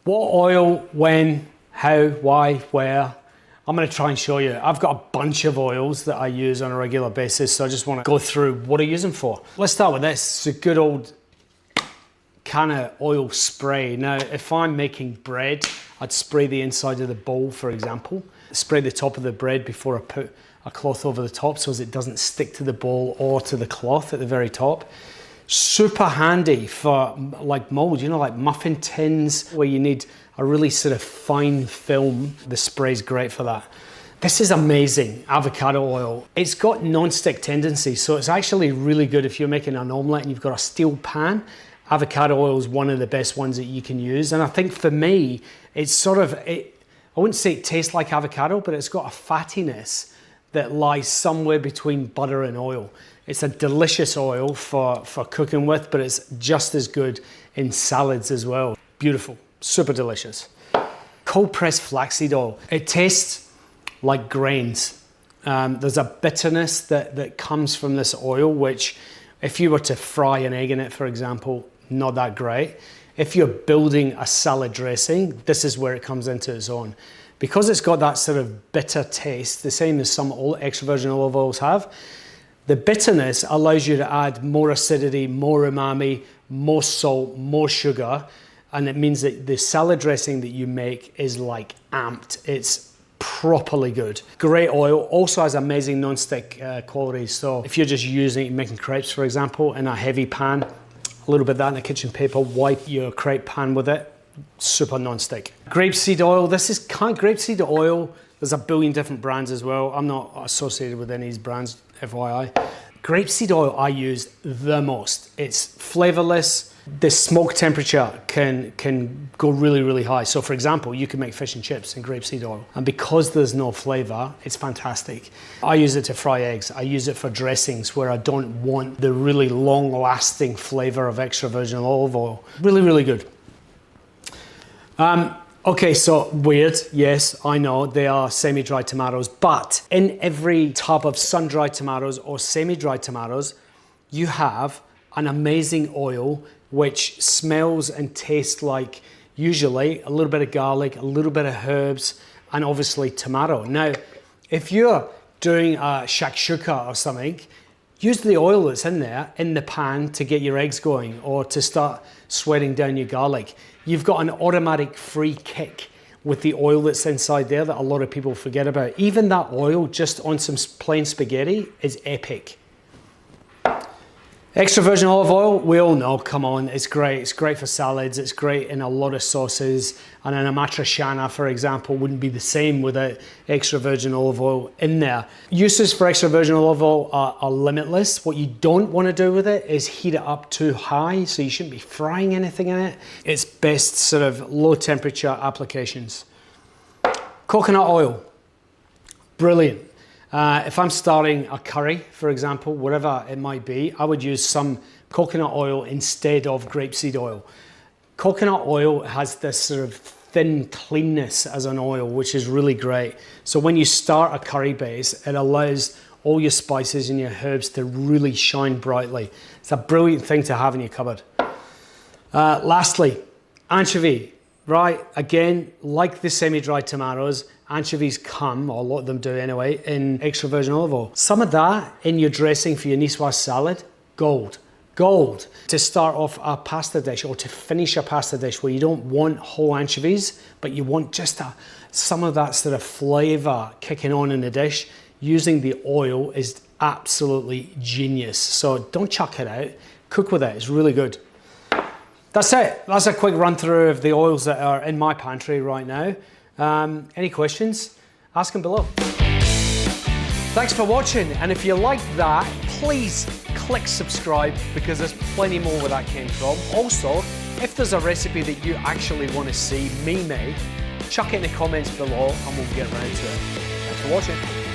What oil, when, how, why, where? I'm going to try and show you. I've got a bunch of oils that I use on a regular basis, so I just want to go through what I use them for. Let's start with this. It's a good old can of oil spray. Now, if I'm making bread, I'd spray the inside of the bowl, for example. Spray the top of the bread before I put a cloth over the top so as it doesn't stick to the bowl or to the cloth at the very top. Super handy for like mold, you know, like muffin tins where you need a really sort of fine film. The spray's great for that. This is amazing, avocado oil. It's got non-stick tendency, so it's actually really good if you're making an omelette and you've got a steel pan. Avocado oil is one of the best ones that you can use. And I think for me, it's sort of, I wouldn't say it tastes like avocado, but it's got a fattiness that lies somewhere between butter and oil. It's a delicious oil for cooking with, but it's just as good in salads as well. Beautiful, super delicious. Cold pressed flaxseed oil. It tastes like grains. There's a bitterness that comes from this oil, which if you were to fry an egg in it, for example, not that great. If you're building a salad dressing, this is where it comes into its own. Because it's got that sort of bitter taste, the same as some extra virgin olive oils have, the bitterness allows you to add more acidity, more umami, more salt, more sugar, and it means that the salad dressing that you make is like amped. It's properly good. Great oil, also has amazing non-stick qualities. So if you're just using it, making crepes, for example, in a heavy pan, a little bit of that in the kitchen paper, wipe your crepe pan with it, super non-stick. Grapeseed oil, this is kind of grapeseed oil. There's a billion different brands as well. I'm not associated with any of these brands, FYI. Grapeseed oil I use the most. It's flavorless. The smoke temperature can go really, really high. So for example, you can make fish and chips in grapeseed oil. And because there's no flavor, it's fantastic. I use it to fry eggs. I use it for dressings where I don't want the really long lasting flavor of extra virgin olive oil. Really, really good. Okay, so weird, yes, I know, they are semi-dried tomatoes, but in every tub of sun-dried tomatoes or semi-dried tomatoes, you have an amazing oil which smells and tastes like usually a little bit of garlic, a little bit of herbs, and obviously tomato. Now, if you're doing a shakshuka or something, use the oil that's in there in the pan to get your eggs going or to start sweating down your garlic. You've got an automatic free kick with the oil that's inside there that a lot of people forget about. Even that oil just on some plain spaghetti is epic. Extra virgin olive oil, we all know, come on, it's great. It's great for salads, it's great in a lot of sauces. And in a matriciana, for example, wouldn't be the same without extra virgin olive oil in there. Uses for extra virgin olive oil are limitless. What you don't want to do with it is heat it up too high, so you shouldn't be frying anything in it. It's best sort of low temperature applications. Coconut oil, brilliant. If I'm starting a curry, for example, whatever it might be, I would use some coconut oil instead of grapeseed oil. Coconut oil has this sort of thin cleanness as an oil, which is really great. So when you start a curry base, it allows all your spices and your herbs to really shine brightly. It's a brilliant thing to have in your cupboard. Lastly, anchovy, right? Again, like the semi-dried tomatoes, anchovies come, or a lot of them do anyway, in extra virgin olive oil. Some of that in your dressing for your niçoise salad, gold. Gold. To start off a pasta dish or to finish a pasta dish where you don't want whole anchovies, but you want just some of that sort of flavor kicking on in the dish, using the oil is absolutely genius. So don't chuck it out, cook with it, it's really good. That's it. That's a quick run through of the oils that are in my pantry right now. Any questions? Ask them below. Thanks for watching, and if you liked that, please click subscribe because there's plenty more where that came from. Also, if there's a recipe that you actually want to see me make, chuck it in the comments below and we'll get around to it. Thanks for watching.